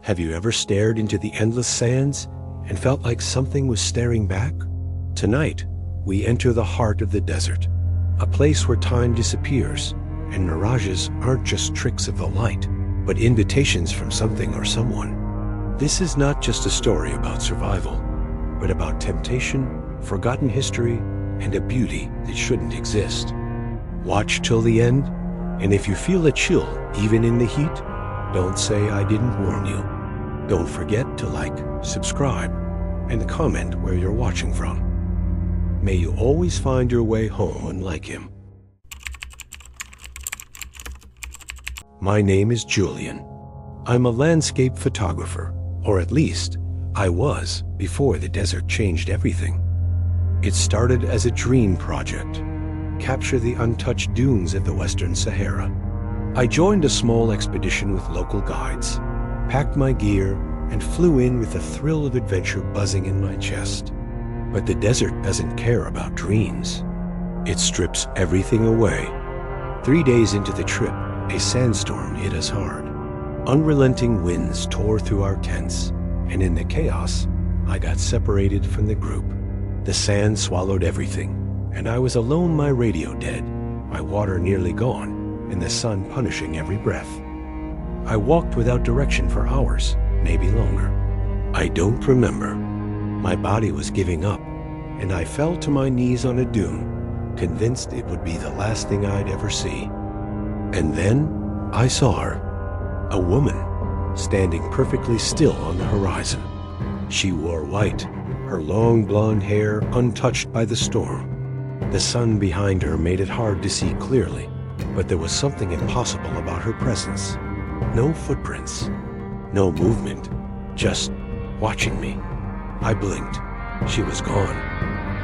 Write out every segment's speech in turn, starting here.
Have you ever stared into the endless sands and felt like something was staring back? Tonight, we enter the heart of the desert, a place where time disappears, and mirages aren't just tricks of the light, but invitations from something or someone. This is not just a story about survival, but about temptation, forgotten history, and a beauty that shouldn't exist. Watch till the end, and if you feel a chill even in the heat, don't say I didn't warn you. Don't forget to like, subscribe, and comment where you're watching from. May you always find your way home unlike him. My name is Julian. I'm a landscape photographer, or at least I was before the desert changed everything. It started as a dream project, capture the untouched dunes of the Western Sahara. I joined a small expedition with local guides, packed my gear, and flew in with the thrill of adventure buzzing in my chest. But the desert doesn't care about dreams. It strips everything away. 3 days into the trip, a sandstorm hit us hard. Unrelenting winds tore through our tents, and in the chaos, I got separated from the group. The sand swallowed everything, and I was alone, my radio dead, my water nearly gone, and the sun punishing every breath. I walked without direction for hours, maybe longer. I don't remember. My body was giving up, and I fell to my knees on a dune, convinced it would be the last thing I'd ever see. And then I saw her, a woman, standing perfectly still on the horizon. She wore white, her long blonde hair untouched by the storm. The sun behind her made it hard to see clearly, but there was something impossible about her presence. No footprints, no movement, just watching me. I blinked. She was gone.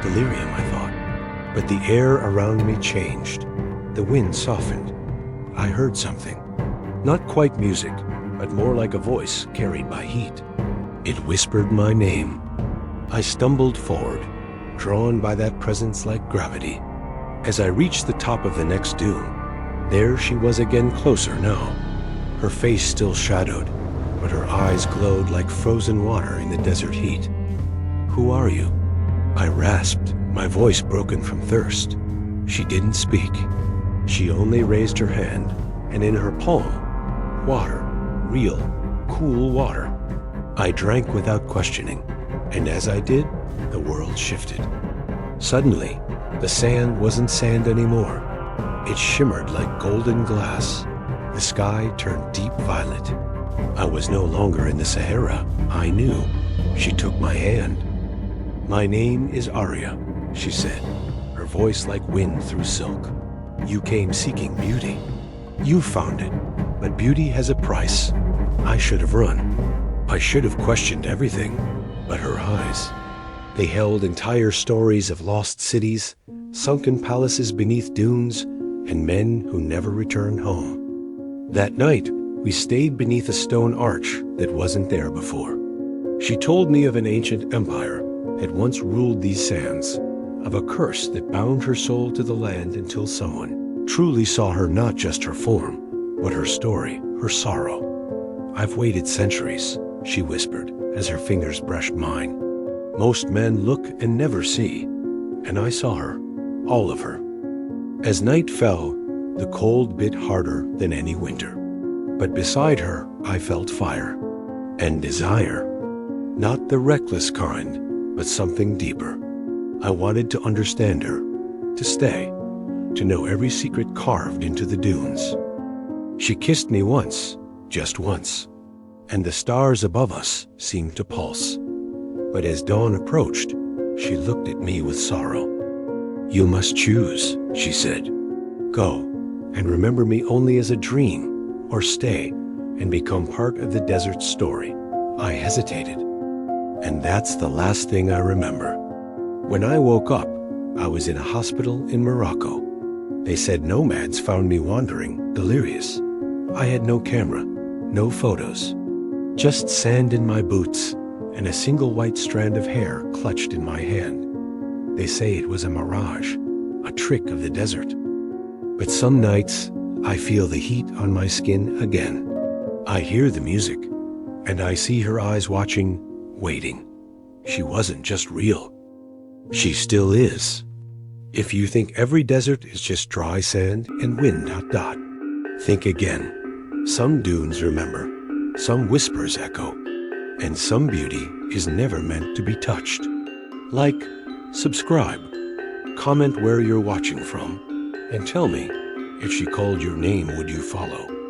Delirium, I thought. But the air around me changed. The wind softened. I heard something. Not quite music, but more like a voice carried by heat. It whispered my name. I stumbled forward, drawn by that presence like gravity. As I reached the top of the next dune, there she was again, closer now. Her face still shadowed, but her eyes glowed like frozen water in the desert heat. "Who are you?" I rasped, my voice broken from thirst. She didn't speak. She only raised her hand, and in her palm, water, real, cool water. I drank without questioning, and as I did, the world shifted. Suddenly, the sand wasn't sand anymore. It shimmered like golden glass. The sky turned deep violet. I was no longer in the Sahara. I knew. She took my hand. "My name is Aria," she said, her voice like wind through silk. "You came seeking beauty. You found it, but beauty has a price. I should have run. I should have questioned everything, but her eyes, they held entire stories of lost cities, sunken palaces beneath dunes, and men who never returned home. That night, we stayed beneath a stone arch that wasn't there before. She told me of an ancient empire that once ruled these sands, of a curse that bound her soul to the land until someone truly saw her, not just her form, but her story, her sorrow. "I've waited centuries," she whispered as her fingers brushed mine. "Most men look and never see, and I saw her, all of her." As night fell, the cold bit harder than any winter. But beside her, I felt fire and desire. Not the reckless kind, but something deeper. I wanted to understand her, to stay, to know every secret carved into the dunes. She kissed me once, just once, and the stars above us seemed to pulse. But as dawn approached, she looked at me with sorrow. "You must choose," she said. "Go, and remember me only as a dream, or stay and become part of the desert's story." I hesitated, and that's the last thing I remember. When I woke up, I was in a hospital in Morocco. They said nomads found me wandering, delirious. I had no camera, no photos, just sand in my boots and a single white strand of hair clutched in my hand. They say it was a mirage, a trick of the desert. But some nights, I feel the heat on my skin again. I hear the music, And I see her eyes watching, waiting. She wasn't just real. She still is. If you think every desert is just dry sand and wind, think again. Some dunes remember, some whispers echo, and some beauty is never meant to be touched. Like, subscribe, comment where you're watching from, and tell me, if she called your name, would you follow?